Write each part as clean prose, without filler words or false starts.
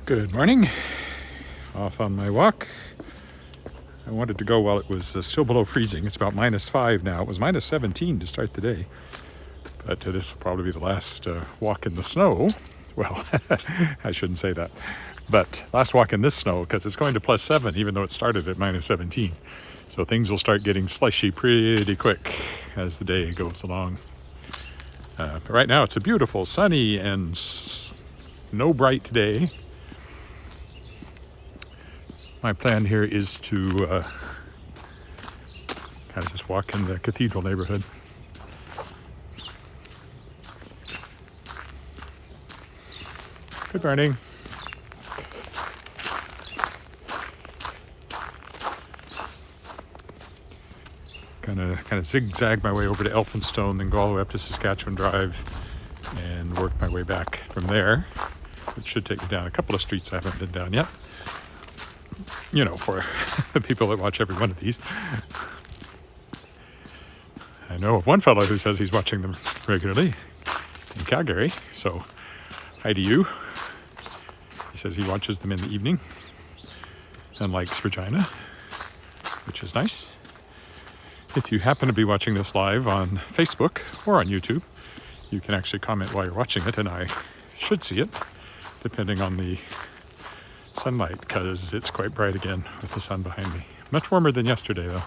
Good morning. Off on my walk. I wanted to go while it was still below freezing. It's about -5 now. It was -17 to start the day. But this will probably be the last walk in the snow. Well, I shouldn't say that. But last walk in this snow, because it's going to +7, even though it started at -17. So things will start getting slushy pretty quick as the day goes along. But right now it's a beautiful, sunny, and snow bright day. My plan here is to kind of just walk in the Cathedral neighborhood. Good morning. Kind of zigzag my way over to Elphinstone, then go all the way up to Saskatchewan Drive and work my way back from there, which should take me down a couple of streets I haven't been down yet. You know, for the people that watch every one of these. I know of one fellow who says he's watching them regularly in Calgary, so hi to you. He says he watches them in the evening and likes Regina, which is nice. If you happen to be watching this live on Facebook or on YouTube, you can actually comment while you're watching it, and I should see it, depending on the sunlight, because it's quite bright again with the sun behind me. Much warmer than yesterday, though.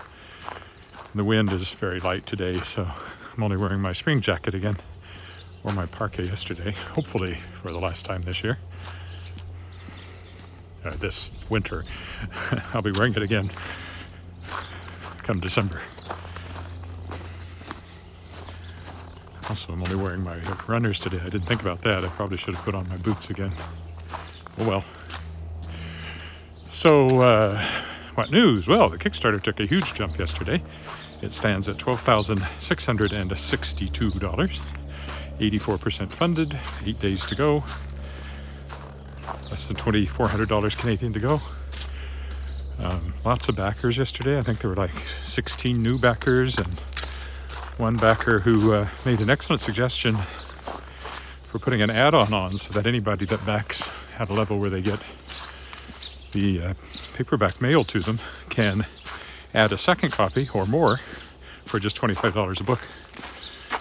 And the wind is very light today, so I'm only wearing my spring jacket again. Wore my parka yesterday, hopefully for the last time this year. This winter. I'll be wearing it again come December. Also, I'm only wearing my runners today. I didn't think about that. I probably should have put on my boots again. Oh well. So, what news? Well, the Kickstarter took a huge jump yesterday. It stands at $12,662, 84% funded, 8 days to go, less than $2,400 Canadian to go. Lots of backers yesterday. I think there were like 16 new backers and one backer who made an excellent suggestion for putting an add-on on so that anybody that backs at a level where they get the paperback mailed to them can add a second copy or more for just $25 a book.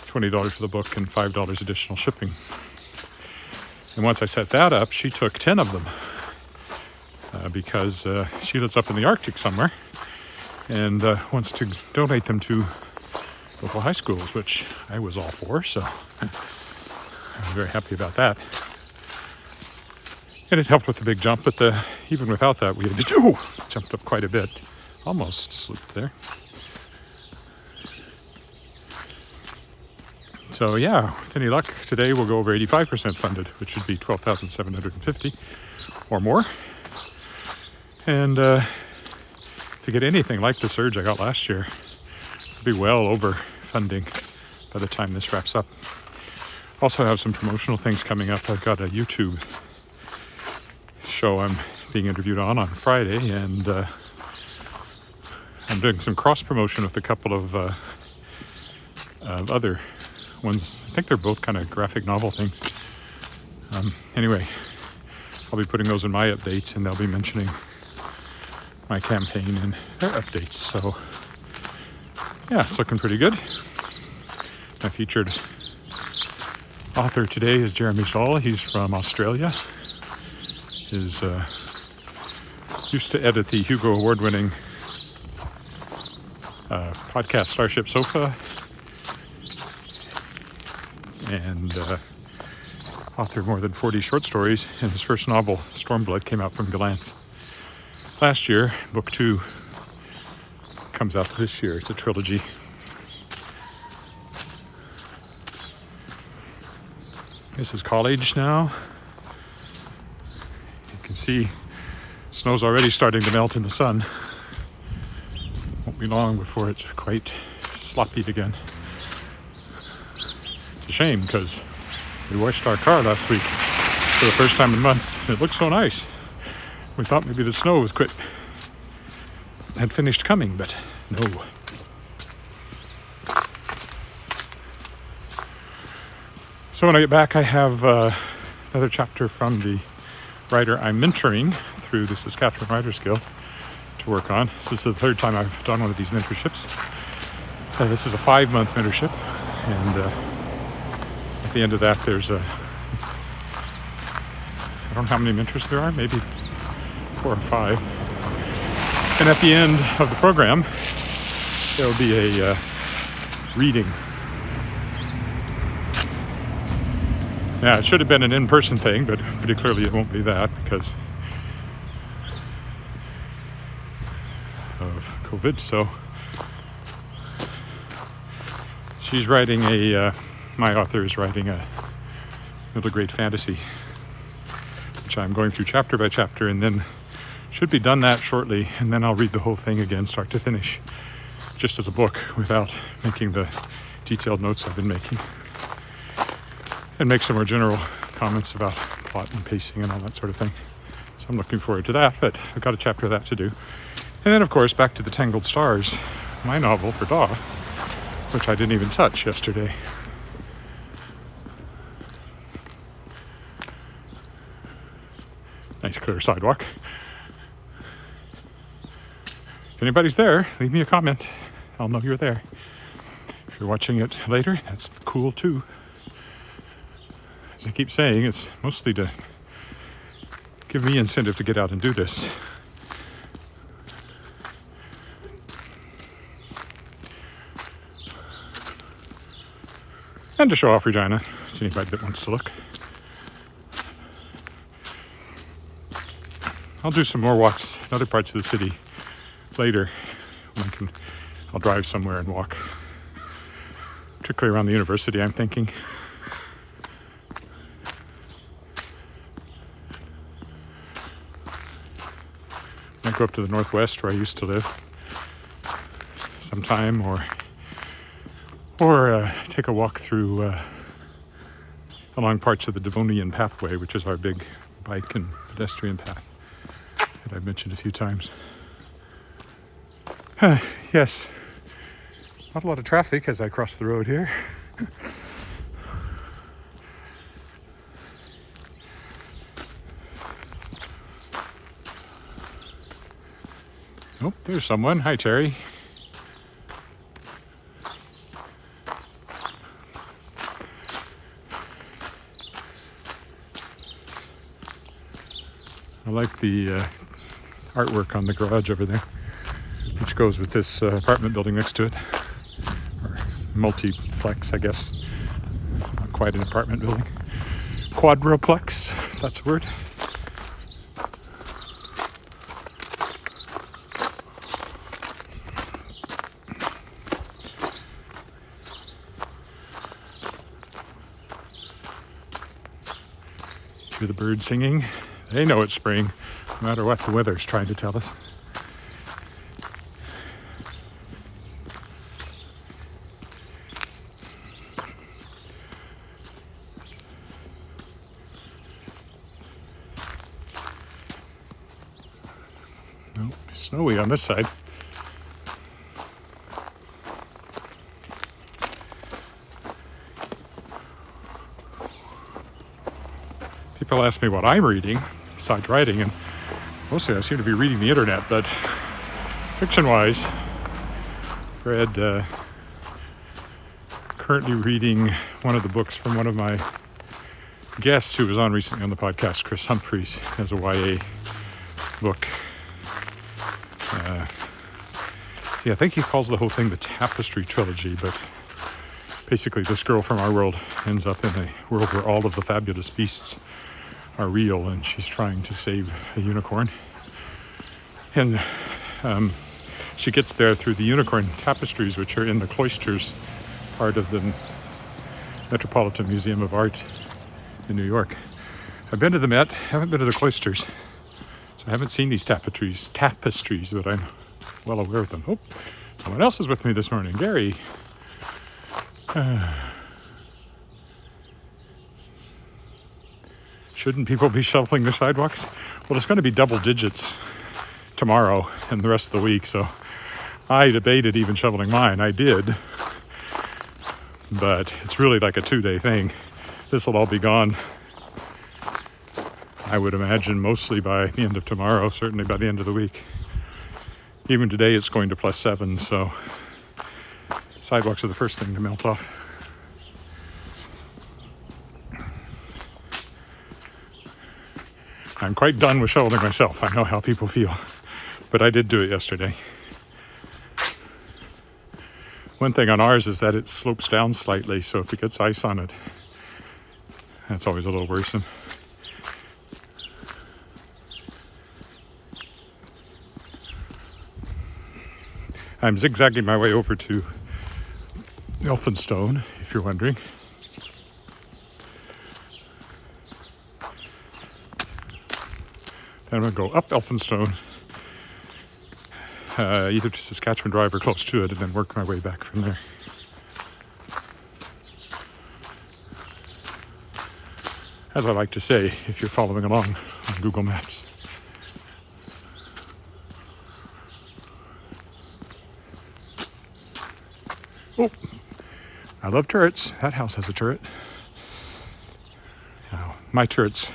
$20 for the book and $5 additional shipping. And once I set that up, she took 10 of them because she lives up in the Arctic somewhere and wants to donate them to local high schools, which I was all for, so I'm very happy about that. And it helped with the big jump, but even without that, we had jumped up quite a bit. Almost slipped there. So yeah, with any luck, today we'll go over 85% funded, which would be $12,750 or more. And if you get anything like the surge I got last year, it'll be well over funding by the time this wraps up. Also have some promotional things coming up. I've got a YouTube show I'm being interviewed on Friday, and I'm doing some cross promotion with a couple of other ones. I think they're both kind of graphic novel things. Anyway, I'll be putting those in my updates, and they'll be mentioning my campaign in their updates. So yeah, it's looking pretty good. My featured author today is Jeremy Shaw. He's from Australia. Is used to edit the Hugo Award-winning podcast Starship Sofa, and authored more than 40 short stories, and his first novel, Stormblood, came out from Gallant last year. Book 2 comes out this year. It's a trilogy. This is college now. You can see snow's already starting to melt in the sun. Won't be long before it's quite sloppy again. It's a shame because we washed our car last week for the first time in months. It looked so nice. We thought maybe the snow had finished coming, but no. So when I get back, I have another chapter from the writer I'm mentoring through the Saskatchewan Writers Guild to work on. This is the third time I've done one of these mentorships. This is a 5-month mentorship, and at the end of that there's I don't know how many mentors there are, maybe 4 or 5. And at the end of the program, there will be a reading. Now, it should have been an in-person thing, but pretty clearly it won't be that because of COVID. So she's writing my author is writing a middle grade fantasy, which I'm going through chapter by chapter, and then should be done that shortly, and then I'll read the whole thing again, start to finish, just as a book without making the detailed notes I've been making, and make some more general comments about plot and pacing and all that sort of thing. So I'm looking forward to that, but I've got a chapter of that to do. And then, of course, back to the Tangled Stars, my novel for Daw, which I didn't even touch yesterday. Nice clear sidewalk. If anybody's there, leave me a comment. I'll know you're there. If you're watching it later, that's cool too. As I keep saying, it's mostly to give me incentive to get out and do this. And to show off Regina to anybody that wants to look. I'll do some more walks in other parts of the city later. I'll drive somewhere and walk, particularly around the university, I'm thinking. I go up to the northwest where I used to live sometime, or take a walk through along parts of the Devonian Pathway, which is our big bike and pedestrian path that I've mentioned a few times. Yes, not a lot of traffic as I cross the road here. Oh, there's someone. Hi, Terry. I like the artwork on the garage over there, which goes with this apartment building next to it, or multiplex, I guess. Not quite an apartment building. Quadruplex, if that's a word. Hear the birds singing. They know it's spring, no matter what the weather's trying to tell us. Nope, snowy on this side. People ask me what I'm reading besides writing, and mostly I seem to be reading the internet, but fiction-wise, read currently reading one of the books from one of my guests who was on recently on the podcast, Chris Humphreys, as a YA book. I think he calls the whole thing the Tapestry Trilogy, but basically this girl from our world ends up in a world where all of the fabulous beasts are real, and she's trying to save a unicorn. And she gets there through the unicorn tapestries, which are in the cloisters part of the Metropolitan Museum of Art in New York. I've been to the Met, haven't been to the cloisters, so I haven't seen these tapestries, but I'm well aware of them. Oh, someone else is with me this morning, Gary. Shouldn't people be shoveling the sidewalks? Well, it's going to be double digits tomorrow and the rest of the week, so I debated even shoveling mine. I did, but it's really like a 2-day thing. This will all be gone I would imagine mostly by the end of tomorrow, certainly by the end of the week. Even today it's going to +7, so sidewalks are the first thing to melt off. I'm quite done with shoveling myself. I know how people feel, but I did do it yesterday. One thing on ours is that it slopes down slightly, so if it gets ice on it, that's always a little worrisome. I'm zigzagging my way over to Elphinstone, if you're wondering. Then I'm going to go up Elphinstone, either to Saskatchewan Drive or close to it, and then work my way back from there. As I like to say, if you're following along on Google Maps. Oh, I love turrets. That house has a turret. Now, my turrets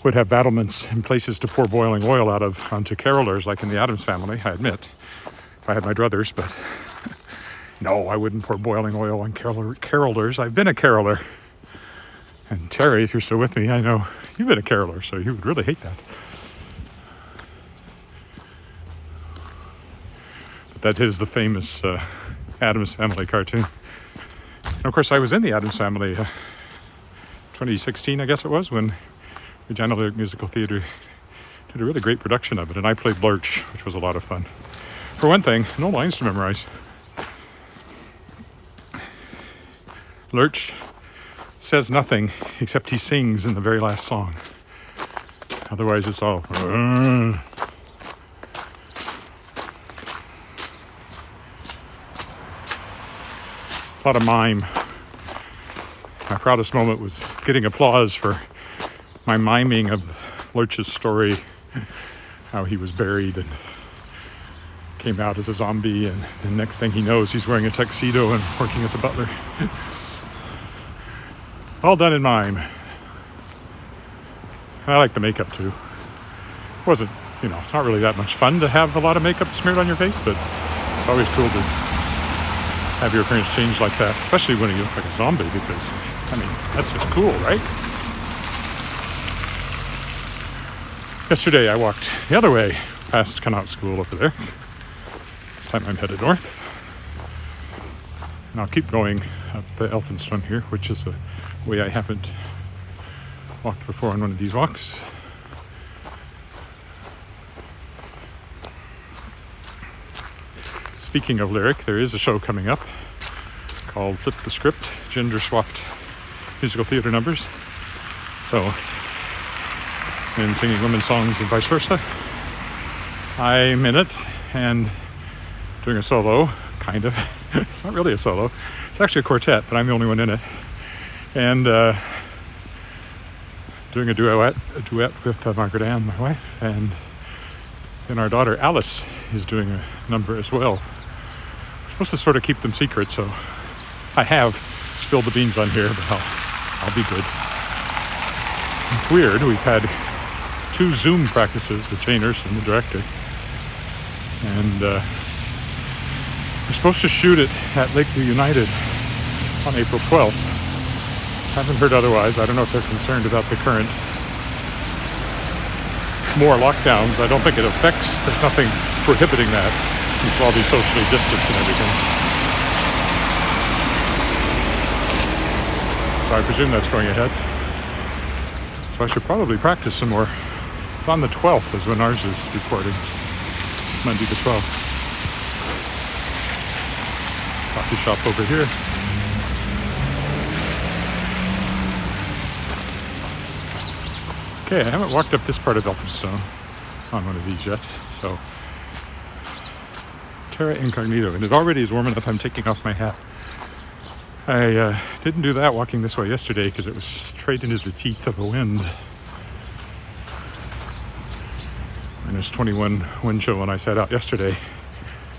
would have battlements and places to pour boiling oil out of onto carolers, like in the Addams Family, I admit, if I had my druthers, but no, I wouldn't pour boiling oil on carolers. I've been a caroler. And Terry, if you're still with me, I know you've been a caroler, so you would really hate that. But that is the famous Addams Family cartoon. And of course, I was in the Addams Family 2016, I guess it was, when Regina Musical Theatre did a really great production of it, and I played Lurch, which was a lot of fun. For one thing, no lines to memorize. Lurch says nothing except he sings in the very last song. Otherwise, it's all a lot of mime. My proudest moment was getting applause for my miming of Lurch's story, how he was buried and came out as a zombie, and the next thing he knows, he's wearing a tuxedo and working as a butler. All done in mime. I like the makeup too. It wasn't, it's not really that much fun to have a lot of makeup smeared on your face, but it's always cool to have your appearance change like that, especially when you look like a zombie, because, that's just cool, right? Yesterday I walked the other way past Connaught School over there. This time I'm headed north. And I'll keep going up Elphinstone here, which is a way I haven't walked before on one of these walks. Speaking of lyric, there is a show coming up called Flip the Script, gender-swapped musical theatre numbers. So, men singing women's songs and vice versa. I'm in it and doing a solo, kind of. It's not really a solo. It's actually a quartet, but I'm the only one in it. And doing a duet with Margaret Ann, my wife, and then our daughter Alice is doing a number as well. We're supposed to sort of keep them secret, so I have spilled the beans on here, but I'll be good. It's weird. We've had 2 Zoom practices with Jane Erson, the director, and we're supposed to shoot it at Lakeview United on April 12th. Haven't heard otherwise. I don't know if they're concerned about the current more lockdowns. I don't think it affects, there's nothing prohibiting that. You saw all these socially distanced and everything. So I presume that's going ahead. So I should probably practice some more. It's on the 12th is when ours is recording. Monday the 12th. Coffee shop over here. Okay, I haven't walked up this part of Elphinstone on one of these yet, so terra incognito, and it already is warm enough I'm taking off my hat. I didn't do that walking this way yesterday because it was straight into the teeth of the wind. -21 wind chill when I set out yesterday.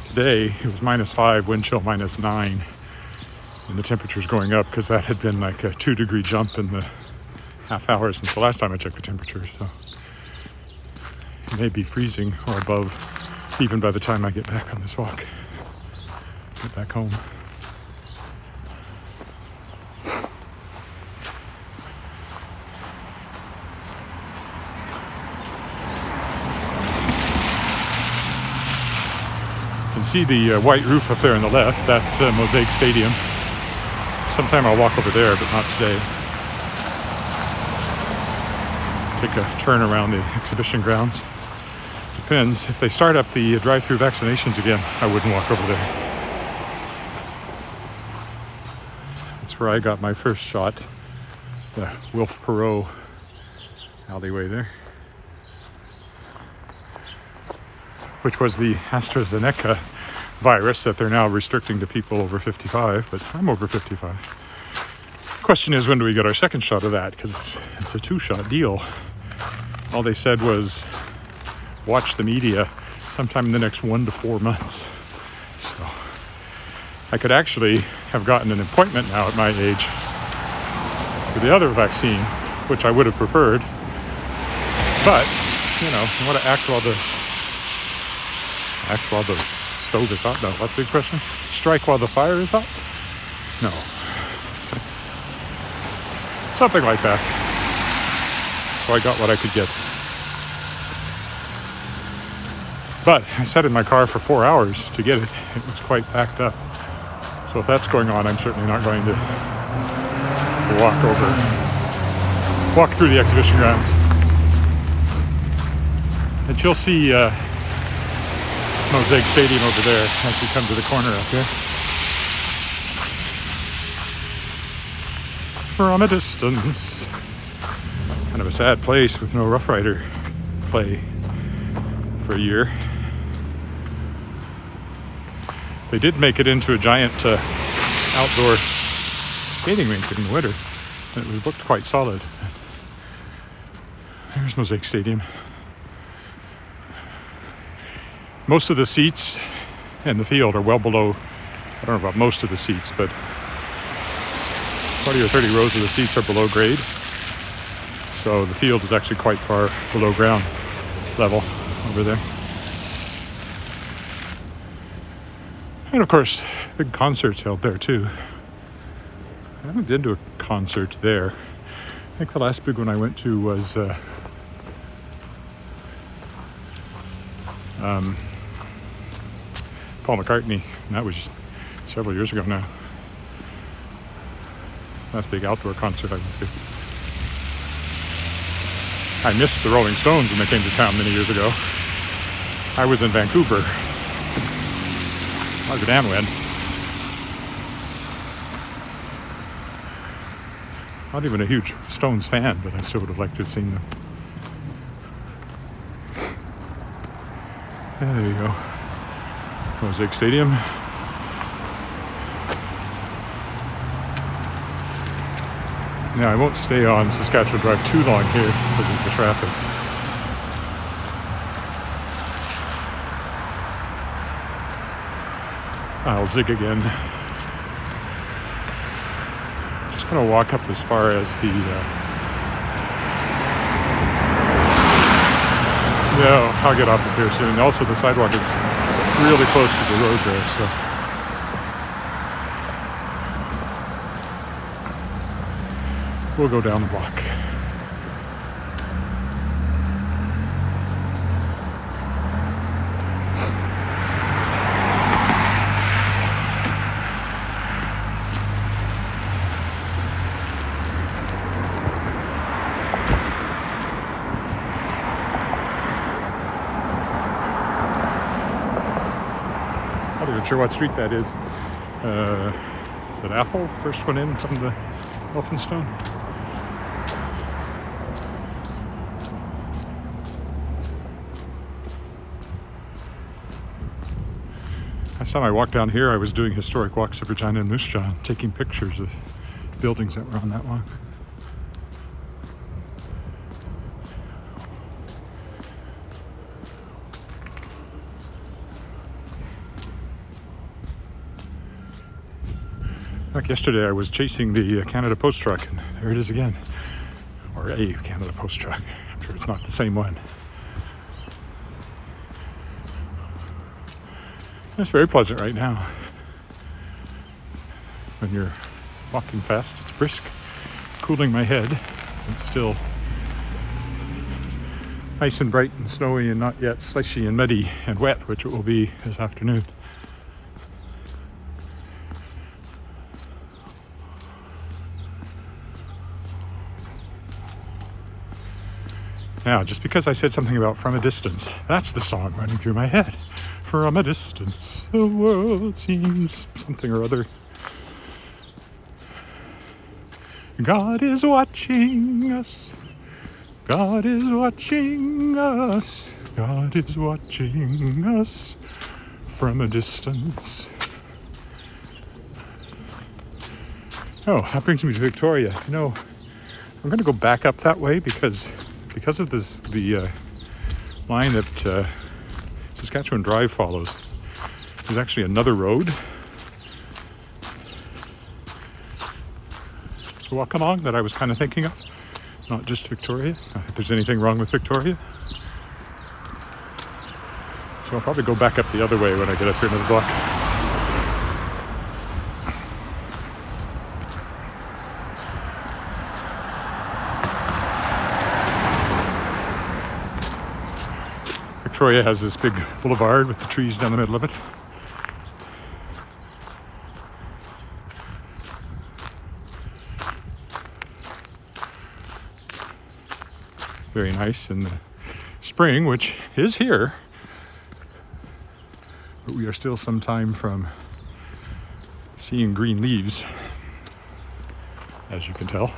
Today it was -5 wind chill, -9, and the temperature's going up because that had been like a 2-degree jump in the half hour since the last time I checked the temperature, so it may be freezing or above even by the time I get back on this walk, get back home. You can see the white roof up there on the left. That's Mosaic Stadium. Sometime I'll walk over there, but not today. Take a turn around the exhibition grounds. Depends. If they start up the drive-through vaccinations again, I wouldn't walk over there. That's where I got my first shot. The Wilf Perot alleyway there. Which was the AstraZeneca virus that they're now restricting to people over 55, but I'm over 55. Question is, when do we get our second shot of that? Because it's a 2-shot deal. All they said was, watch the media sometime in the next 1 to 4 months. So I could actually have gotten an appointment now at my age for the other vaccine, which I would have preferred. But, you know, I want to act while the stove is hot. No, what's the expression? Strike while the fire is hot? No. Something like that. So I got what I could get. But I sat in my car for 4 hours to get it. It was quite packed up. So if that's going on, I'm certainly not going to walk through the exhibition grounds. And you'll see Mosaic Stadium over there as we come to the corner up here. From a distance. Kind of a sad place with no Rough Rider play for a year. They did make it into a giant outdoor skating rink in the winter. It looked quite solid. There's Mosaic Stadium. Most of the seats in the field are well below, I don't know about most of the seats, but 20 or 30 rows of the seats are below grade. So the field is actually quite far below ground level over there. And of course, big concerts held there too. I haven't been to a concert there. I think the last big one I went to was Paul McCartney, and that was just several years ago now. Last big outdoor concert I went to. I missed the Rolling Stones when they came to town many years ago. I was in Vancouver. Margaret Ann went. Not even a huge Stones fan, but I still would have liked to have seen them. Yeah, there you go. Mosaic Stadium. Now, I won't stay on Saskatchewan Drive too long here because of the traffic. I'll zig again. Just going to walk up as far as the... No, I'll get off of here soon. Also, the sidewalk is really close to the road there, so... We'll go down the block. Not even sure what street that is. Is it Athol? First one in from the Elphinstone? Last time I walked down here, I was doing historic walks of Regina and Moose Jaw, taking pictures of buildings that were on that walk. Like yesterday, I was chasing the Canada Post truck, and there it is again. or a Canada Post truck. I'm sure it's not the same one. It's very pleasant right now. When you're walking fast, it's brisk, cooling my head. It's still nice and bright and snowy and not yet slushy and muddy and wet, which it will be this afternoon. Now, just because I said something about From a Distance, that's the song running through my head. From a distance, the world seems something or other. God is watching us. God is watching us. God is watching us from a distance. Oh, that brings me to Victoria. You know, I'm going to go back up that way because of this, the line that Saskatchewan Drive follows. There's actually another road to walk along that I was kind of thinking of, not just Victoria. Not that there's anything wrong with Victoria. So I'll probably go back up the other way when I get up here another block. Victoria has this big boulevard with the trees down the middle of it. Very nice in the spring, which is here. But we are still some time from seeing green leaves, as you can tell.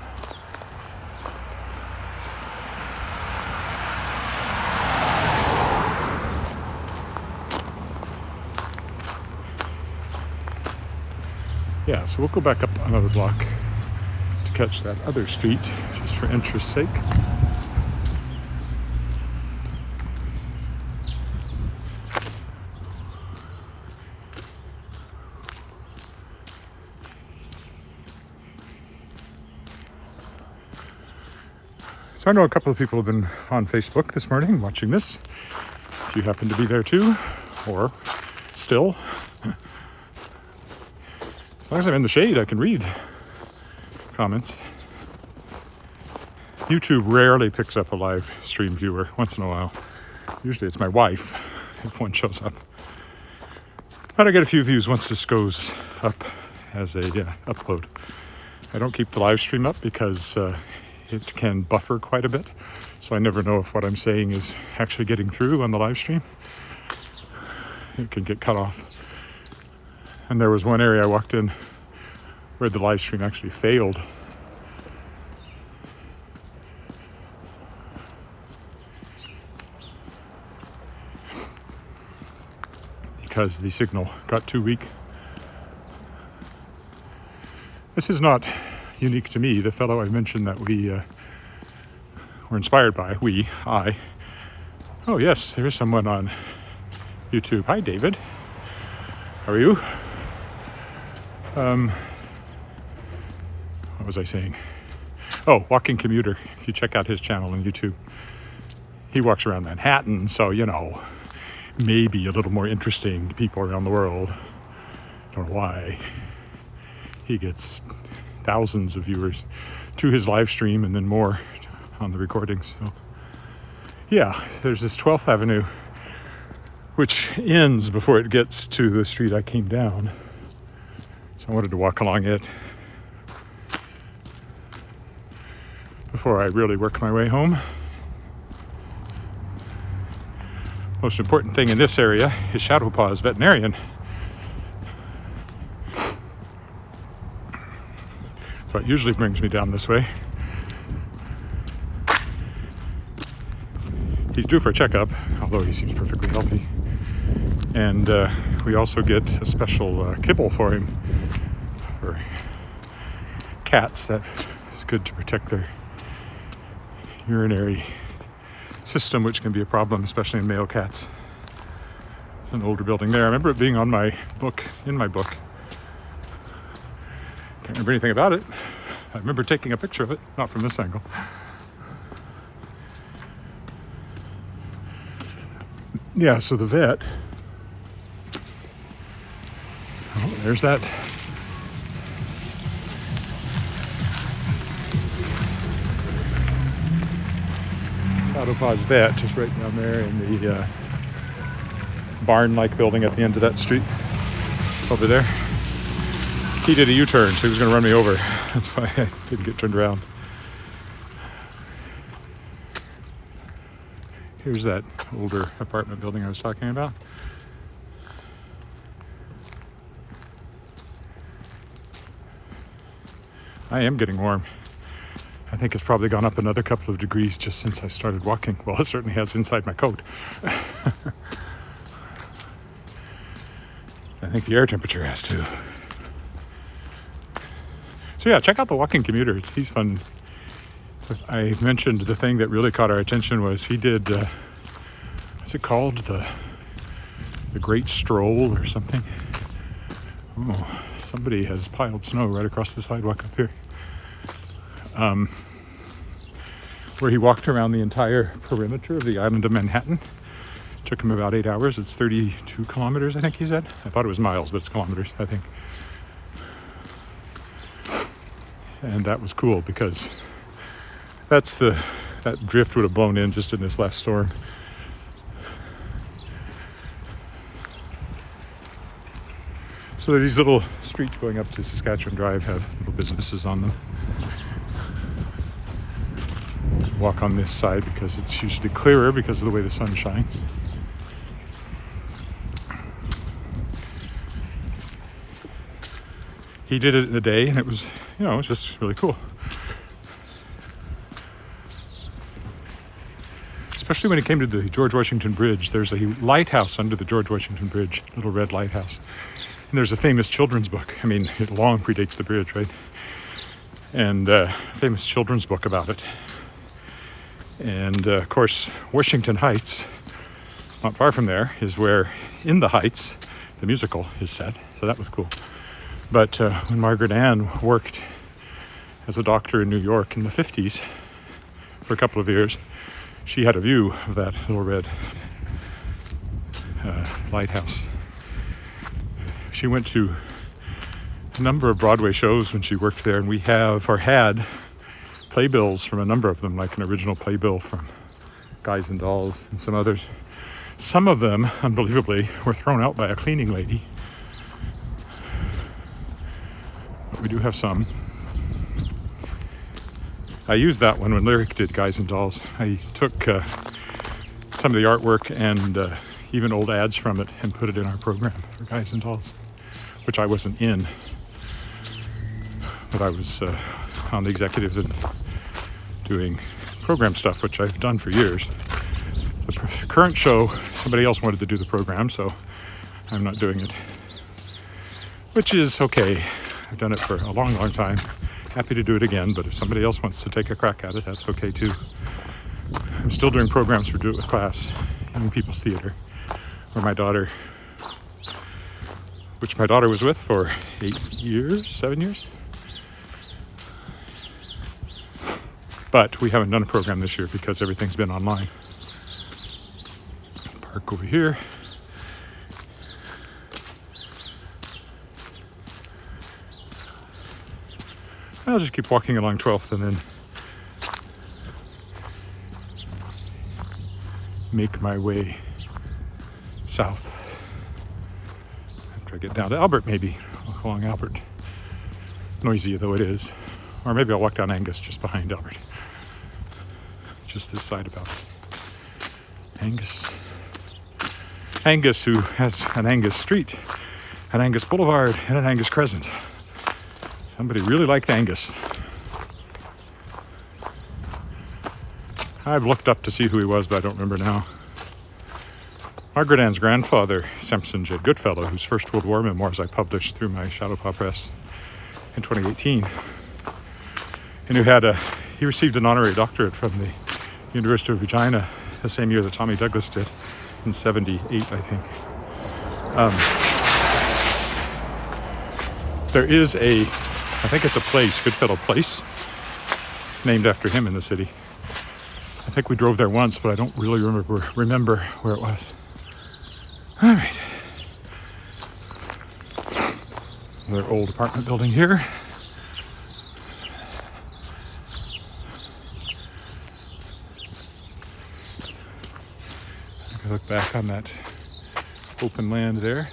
Yeah, so we'll go back up another block to catch that other street, just for interest's sake. So I know a couple of people have been on Facebook this morning watching this. If you happen to be there too, or still. As long as I'm in the shade, I can read comments. YouTube rarely picks up a live stream viewer, once in a while. Usually it's my wife, if one shows up. But I get a few views once this goes up as a upload. I don't keep the live stream up because it can buffer quite a bit. So I never know if what I'm saying is actually getting through on the live stream. It can get cut off. And there was one area I walked in where the live stream actually failed. Because the signal got too weak. This is not unique to me. The fellow I mentioned that we were inspired by, I. Oh yes, there is someone on YouTube. Hi David. How are you? What was I saying? Oh, Walking Commuter. If you check out his channel on YouTube, he walks around Manhattan, so you know, maybe a little more interesting to people around the world. Don't know why. He gets thousands of viewers to his live stream and then more on the recordings. So yeah, there's this 12th Avenue which ends before it gets to the street I came down. So I wanted to walk along it before I really work my way home. Most important thing in this area is Shadow Paws Veterinarian. So it usually brings me down this way. He's due for a checkup, although he seems perfectly healthy. And we also get a special kibble for him for cats. That is good to protect their urinary system, which can be a problem, especially in male cats. It's an older building there. I remember it being on my book, in my book. Can't remember anything about it. I remember taking a picture of it, not from this angle. Yeah, so the vet, oh, there's that. Autopause vet is right down there in the barn-like building at the end of that street over there. He did a U-turn, so he was going to run me over. That's why I didn't get turned around. Here's that older apartment building I was talking about. I am getting warm. I think it's probably gone up another couple of degrees just since I started walking. Well, it certainly has inside my coat. I think the air temperature has to. So yeah, check out the Walking Commuter. He's fun. I mentioned the thing that really caught our attention was he did, what's it called? The Great Stroll or something. Oh, somebody has piled snow right across the sidewalk up here. Where he walked around the entire perimeter of the island of Manhattan. Took him about 8 hours. It's 32 kilometers, I think he said. I thought it was miles, but it's kilometers, I think. And that was cool because that drift would have blown in just in this last storm. So these little streets going up to Saskatchewan Drive have little businesses on them. Walk on this side because it's usually clearer because of the way the sun shines. He did it in a day and it was, it was just really cool. Especially when it came to the George Washington Bridge. There's a lighthouse under the George Washington Bridge, little red lighthouse. And there's a famous children's book. I mean, it long predates the bridge, right? And a famous children's book about it. And of course, Washington Heights, not far from there, is where In the Heights, the musical, is set. So that was cool. But when Margaret Ann worked as a doctor in New York in the 50s for a couple of years, she had a view of that little red lighthouse. She went to a number of Broadway shows when she worked there, and we have, or had, playbills from a number of them, like an original playbill from Guys and Dolls and some others. Some of them, unbelievably, were thrown out by a cleaning lady. But we do have some. I used that one when Lyric did Guys and Dolls. I took some of the artwork and even old ads from it and put it in our program for Guys and Dolls, which I wasn't in, but I was on the executive and doing program stuff, which I've done for years. The current show, somebody else wanted to do the program, so I'm not doing it, which is okay. I've done it for a long, long time. Happy to do it again, but if somebody else wants to take a crack at it, that's okay too. I'm still doing programs for Do It With Class, Young People's Theater, where my daughter, which my daughter was with for 7 years. But we haven't done a program this year because everything's been online. Park over here. I'll just keep walking along 12th and then make my way south. After I get down to Albert, maybe walk along Albert, noisy though it is. Or maybe I'll walk down Angus just behind Albert. Just this side of Albert. Angus, who has an Angus Street, an Angus Boulevard, and an Angus Crescent. Somebody really liked Angus. I've looked up to see who he was, but I don't remember now. Margaret Ann's grandfather, Sampson J. Goodfellow, whose First World War memoirs I published through my Shadowpaw Press in 2018, and he received an honorary doctorate from the University of Regina the same year that Tommy Douglas did, in 78, I think. There is I think it's a place, Goodfellow Place, named after him in the city. I think we drove there once, but I don't really remember where it was. All right. Another old apartment building here. I look back on that open land there.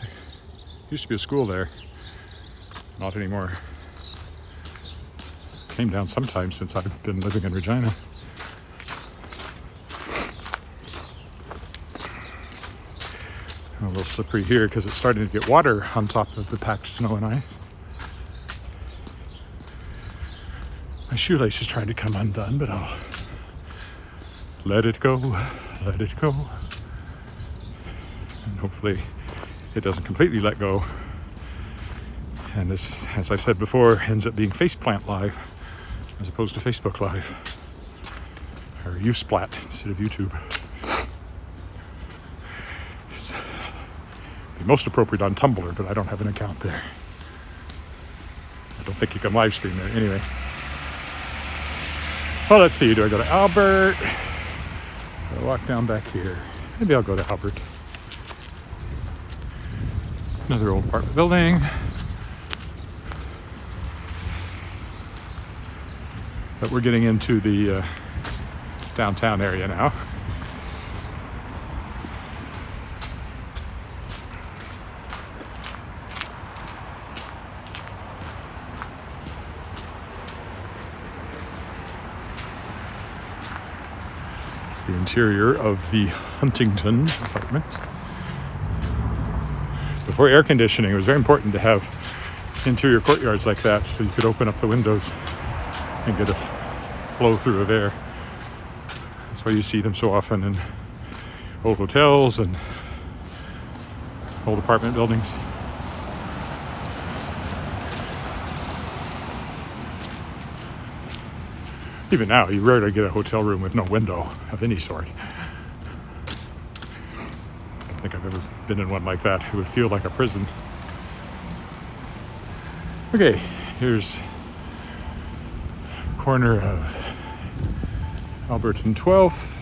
Used to be a school there. Not anymore. Came down sometime since I've been living in Regina. A little slippery here because it's starting to get water on top of the packed snow and ice. My shoelace is trying to come undone, but I'll let it go, let it go. And hopefully it doesn't completely let go. And this, as I've said before, ends up being Faceplant Live as opposed to Facebook Live. Or Usplat instead of YouTube. It's be most appropriate on Tumblr, but I don't have an account there. I don't think you can live stream there. Anyway. Well, let's see. Do I go to Albert? I'll walk down back here. Maybe I'll go to Albert. Another old apartment building. But we're getting into the downtown area now. It's the interior of the Huntington apartments. Before air conditioning, it was very important to have interior courtyards like that so you could open up the windows and get a flow through of air. That's why you see them so often in old hotels and old apartment buildings. Even now, you rarely get a hotel room with no window of any sort. I don't think I've ever been in one like that. It would feel like a prison. Okay, here's corner of Albert and 12th.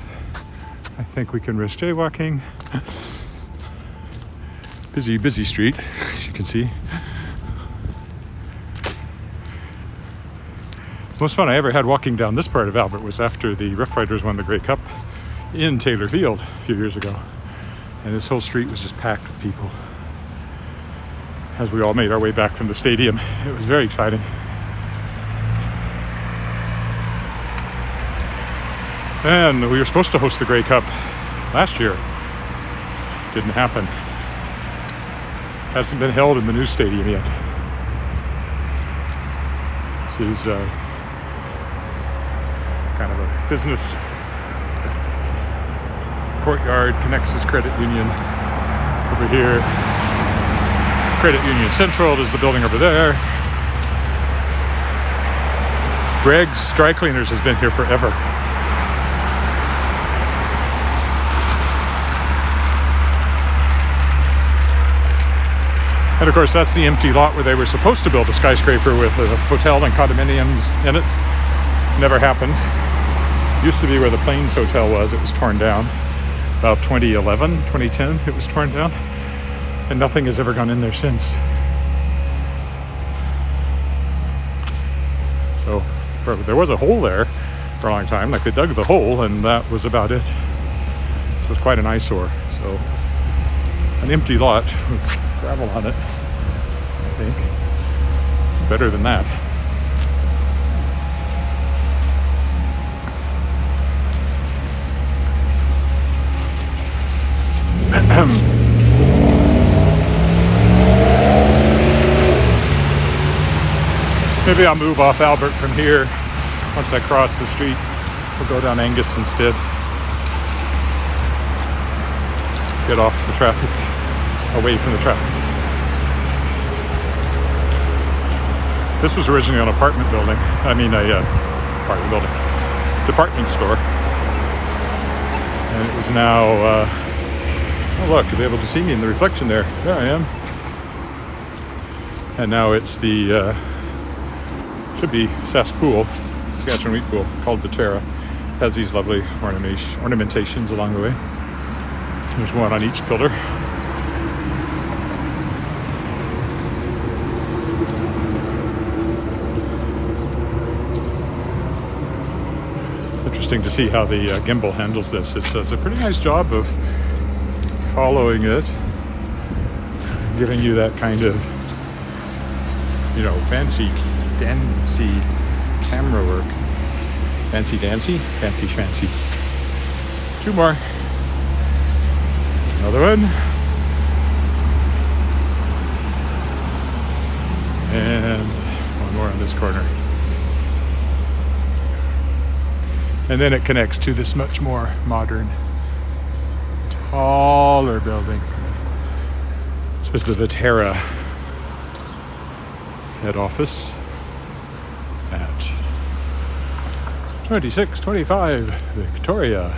I think we can risk jaywalking. Busy street, as you can see. The most fun I ever had walking down this part of Albert was after the Rough Riders won the Grey Cup in Taylor Field a few years ago. And this whole street was just packed with people as we all made our way back from the stadium. It was very exciting. And we were supposed to host the Grey Cup last year. Didn't happen. Hasn't been held in the new stadium yet. This is kind of a business courtyard. Connects this credit union over here. Credit Union Central is the building over there. Greg's Dry Cleaners has been here forever. And of course, that's the empty lot where they were supposed to build a skyscraper with a hotel and condominiums in it. Never happened. Used to be where the Plains Hotel was. It was torn down. About 2011, 2010, it was torn down. And nothing has ever gone in there since. So there was a hole there for a long time. Like they dug the hole and that was about it. So it was quite an eyesore. So an empty lot with gravel on it, I think. It's better than that. Maybe I'll move off Albert from here. Once I cross the street, we'll go down Angus instead. Get off the traffic, away from the traffic. This was originally an apartment building. I mean apartment building. Department store. And it was now, oh look, you'll be able to see me in the reflection there. There I am. And now it's the, should be Saskatchewan wheat pool, called Viterra. Has these lovely ornamentations along the way. There's one on each pillar. interesting to see how the gimbal handles this. It does a pretty nice job of following it, giving you that kind of, fancy camera work. Fancy dancy, fancy schmancy. 2 more. Another one. And 1 more on this corner. And then it connects to this much more modern, taller building. This is the Viterra head office at 2625 Victoria.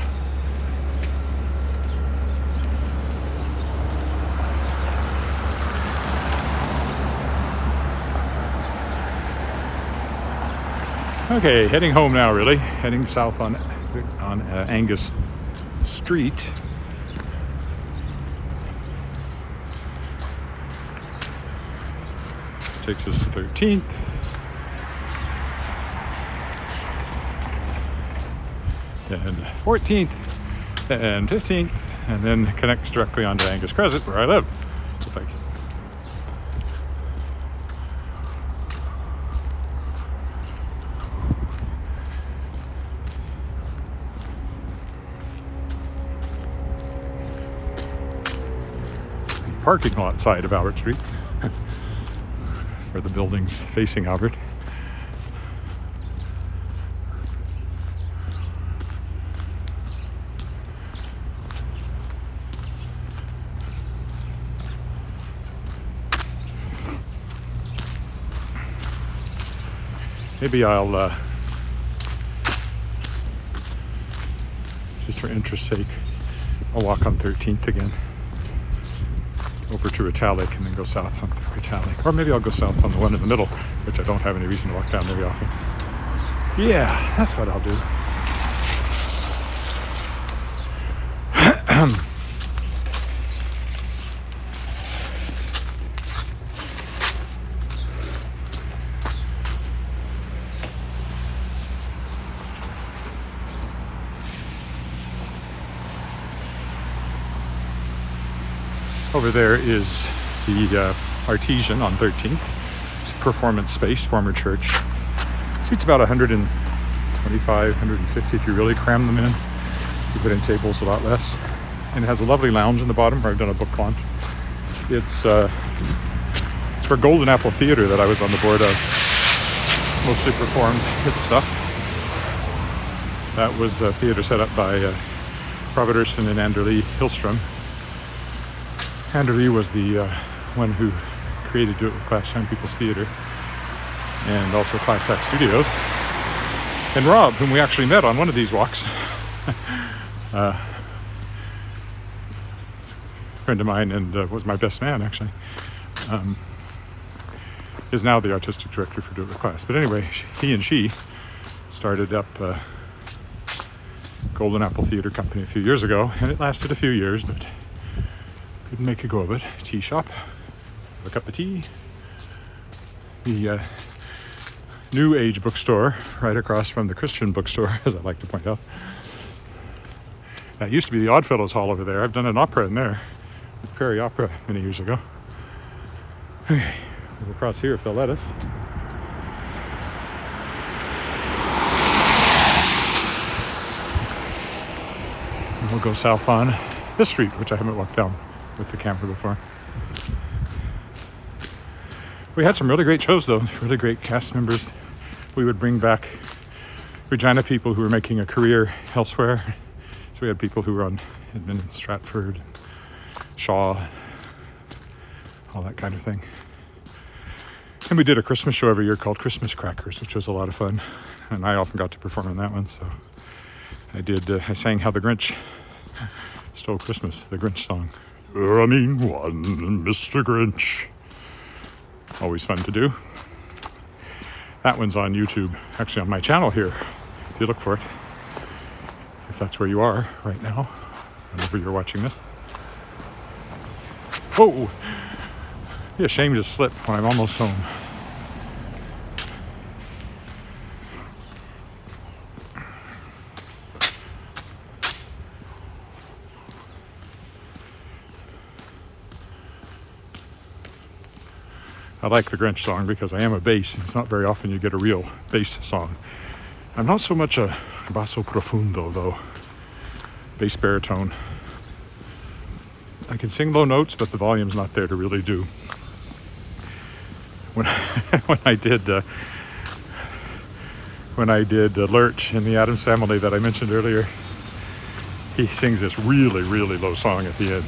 Okay, heading home now, really. Heading south on Angus Street. This takes us to 13th. And 14th, and 15th, and then connects directly onto Angus Crescent, where I live. If I can. Parking lot side of Albert Street for the buildings facing Albert. Maybe I'll, just for interest's sake, I'll walk on 13th again. Over to Italic and then go south on Italic. Or maybe I'll go south on the one in the middle, which I don't have any reason to walk down very often. Yeah, that's what I'll do. Over there is the Artesian on 13th. It's a performance space, former church. Seats about 125, 150 if you really cram them in. You put in tables a lot less. And it has a lovely lounge in the bottom where I've done a book launch. It's for Golden Apple Theatre that I was on the board of. Mostly performed its stuff. That was a theatre set up by Robert Urson and Anderlee Hillstrom. Anderlee was the one who created Do It With Class Young People's Theatre and also Class Act Studios. And Rob, whom we actually met on one of these walks, a friend of mine and was my best man actually, is now the artistic director for Do It With Class. But anyway, he and she started up Golden Apple Theatre Company a few years ago, and it lasted a few years, but couldn't make a go of it. Tea shop, a cup of tea. The new Age Bookstore right across from the Christian bookstore, as I like to point out. That used to be the Oddfellows Hall over there. I've done an opera in there, with Prairie Opera many years ago. Okay, we'll cross here if they'll let us. And we'll go south on this street, which I haven't walked down with the camera before. We had some really great shows though, really great cast members. We would bring back Regina people who were making a career elsewhere. So we had people who were on Edmund, Stratford, Shaw, all that kind of thing. And we did a Christmas show every year called Christmas Crackers, which was a lot of fun. And I often got to perform on that one. So I sang How the Grinch Stole Christmas, the Grinch song. You're a mean one, Mr. Grinch. Always fun to do. That one's on YouTube, actually on my channel here, if you look for it. If that's where you are right now, whenever you're watching this. Whoa! Be a shame to slip when I'm almost home. I like the Grinch song because I am a bass. It's not very often you get a real bass song. I'm not so much a basso profundo, though. Bass baritone. I can sing low notes, but the volume's not there to really do. When I did Lurch in the Addams Family that I mentioned earlier, he sings this really, really low song at the end.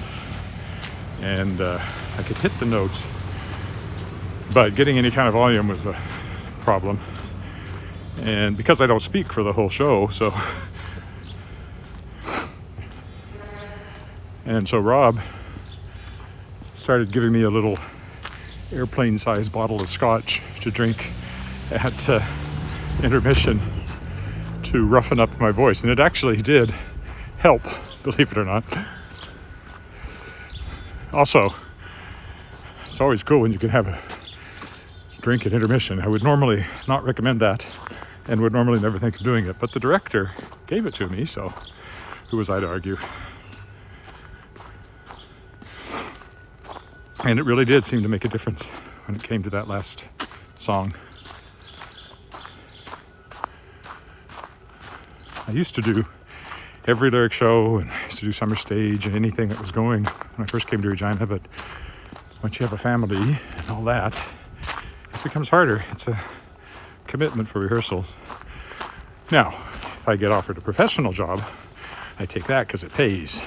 And I could hit the notes, but getting any kind of volume was a problem. And because I don't speak for the whole show, so Rob started giving me a little airplane-sized bottle of scotch to drink at intermission to roughen up my voice, and it actually did help, believe it or not. Also, it's always cool when you can have a drink at intermission. I would normally not recommend that and would normally never think of doing it, but the director gave it to me, so who was I to argue? And it really did seem to make a difference when it came to that last song. I used to do every lyric show, and I used to do summer stage and anything that was going when I first came to Regina, but once you have a family and all that, it becomes harder. It's a commitment for rehearsals. Now, if I get offered a professional job, I take that because it pays.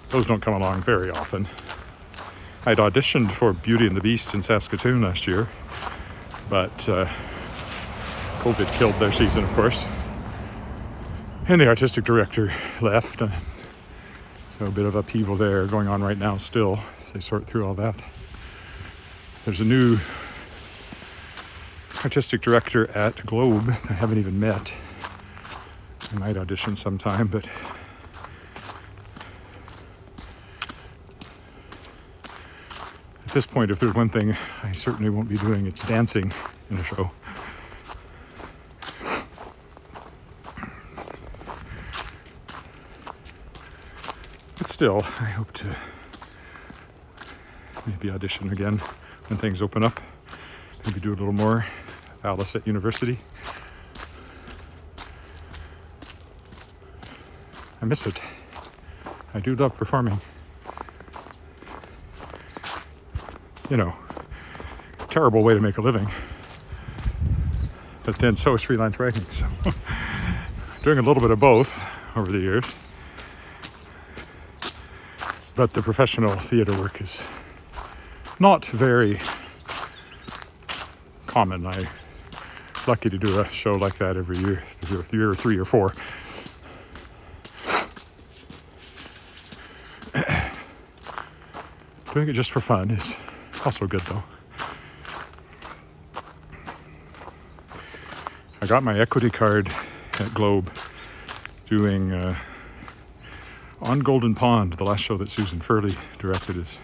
Those don't come along very often. I'd auditioned for Beauty and the Beast in Saskatchewan last year, but COVID killed their season, of course. And the artistic director left, so a bit of upheaval there going on right now still as they sort through all that. There's a new artistic director at Globe I haven't even met. I might audition sometime, but at this point, if there's one thing I certainly won't be doing, it's dancing in a show. But still, I hope to maybe audition again when things open up. Maybe do a little more. Alice at university. I miss it. I do love performing. You know, terrible way to make a living. But then so is freelance writing. So doing a little bit of both over the years. But the professional theater work is not very common. I'm lucky to do a show like that every year or 3 or 4. Doing it just for fun is also good, though. I got my equity card at Globe doing On Golden Pond, the last show that Susan Furley directed as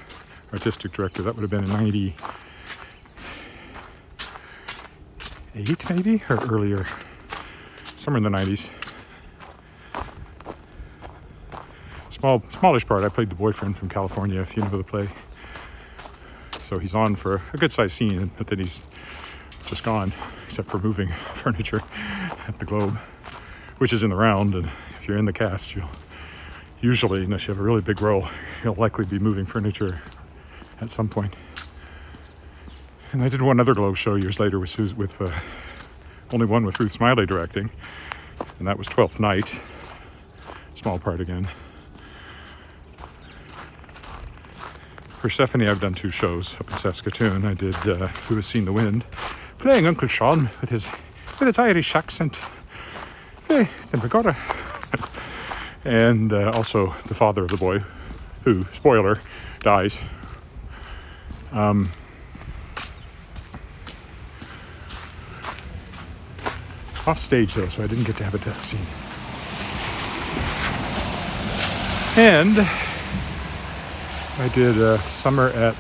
artistic director. That would have been in 98 maybe, or earlier, somewhere in the 90s. Smallish part. I played the boyfriend from California, if you know the play. So he's on for a good sized scene, but then he's just gone, except for moving furniture at the Globe, which is in the round. And if you're in the cast, you'll usually, unless you have a really big role, you'll likely be moving furniture at some point. And I did one other Globe show years later with only one with Ruth Smiley directing, and that was 12th Night. Small part again. For Stephanie, I've done 2 shows up in Saskatchewan. I did Who Has Seen the Wind, playing Uncle Sean with his Irish accent. Hey, Tempagora. And also the father of the boy, who, spoiler, dies. Off stage though, so I didn't get to have a death scene. And I did a summer at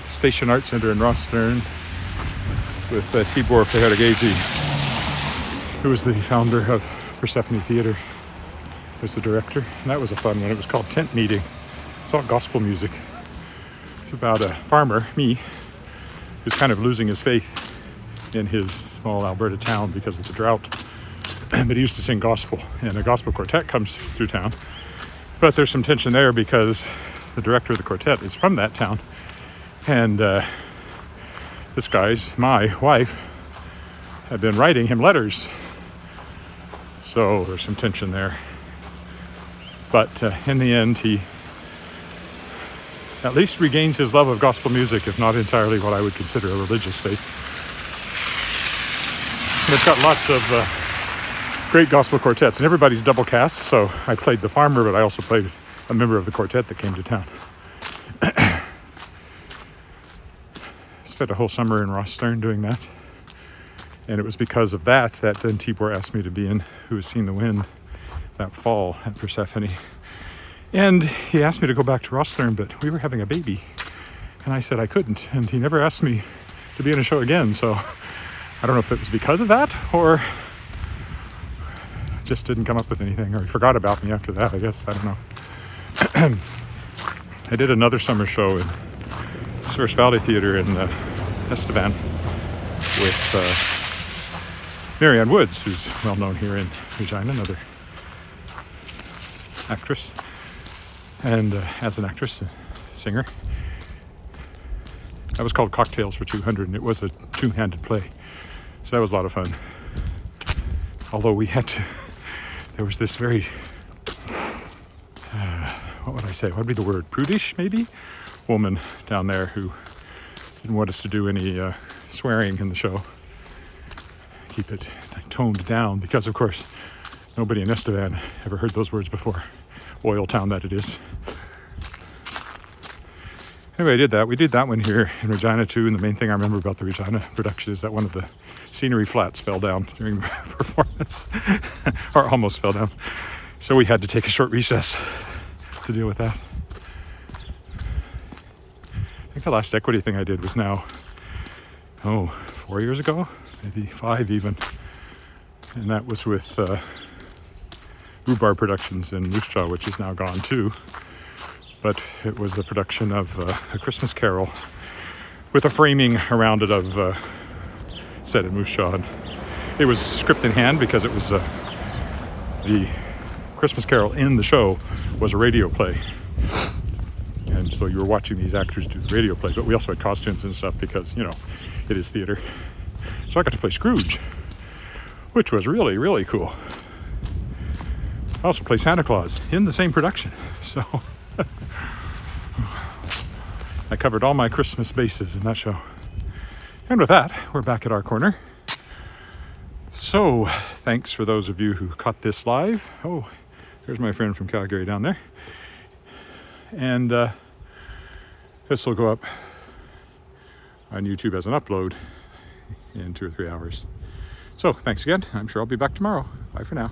Station Art Center in Rosthern with Tibor Fehergesi, who was the founder of Persephone Theatre, as the director. And that was a fun one. It was called Tent Meeting. It's all gospel music. It's about a farmer, me, was kind of losing his faith in his small Alberta town because of the drought. But he used to sing gospel, and a gospel quartet comes through town. But there's some tension there because the director of the quartet is from that town, and this guy's, my wife, had been writing him letters. So there's some tension there. But in the end, he at least regains his love of gospel music, if not entirely what I would consider a religious faith. And it's got lots of great gospel quartets, and everybody's double cast. So I played the farmer, but I also played a member of the quartet that came to town. Spent a whole summer in Rosthern doing that. And it was because of that that then Tibor asked me to be in Who Has Seen the Wind that fall at Persephone. And he asked me to go back to Rosthern, but we were having a baby. And I said I couldn't. And he never asked me to be in a show again. So I don't know if it was because of that or just didn't come up with anything, or he forgot about me after that, I guess. I don't know. I did another summer show in Source Valley Theatre in Estevan with Marianne Woods, who's well known here in Regina, another actress, and as an actress, a singer. That was called Cocktails for 200, and it was a two-handed play, so that was a lot of fun. Although we had to, there was this very, what would I say, what would be the word, prudish maybe, woman down there who didn't want us to do any swearing in the show. Keep it toned down, because of course nobody in Estevan ever heard those words before. Oil town that it is. Anyway, I did that. We did that one here in Regina too, and the main thing I remember about the Regina production is that one of the scenery flats fell down during the performance, or almost fell down. So we had to take a short recess to deal with that. I think the last equity thing I did was now, 4 years ago, maybe 5 even. And that was with Rhubarb Productions in Moose Jaw, which is now gone too. But it was a production of A Christmas Carol with a framing around it of set in Moose Jaw. And it was script in hand because it was the Christmas Carol in the show was a radio play. And so you were watching these actors do the radio play, but we also had costumes and stuff because, it is theater. So I got to play Scrooge, which was really, really cool. I also play Santa Claus in the same production. So I covered all my Christmas bases in that show. And with that, we're back at our corner. So thanks for those of you who caught this live. Oh, there's my friend from Calgary down there. And this will go up on YouTube as an upload in 2 or 3 hours. So thanks again. I'm sure I'll be back tomorrow. Bye for now.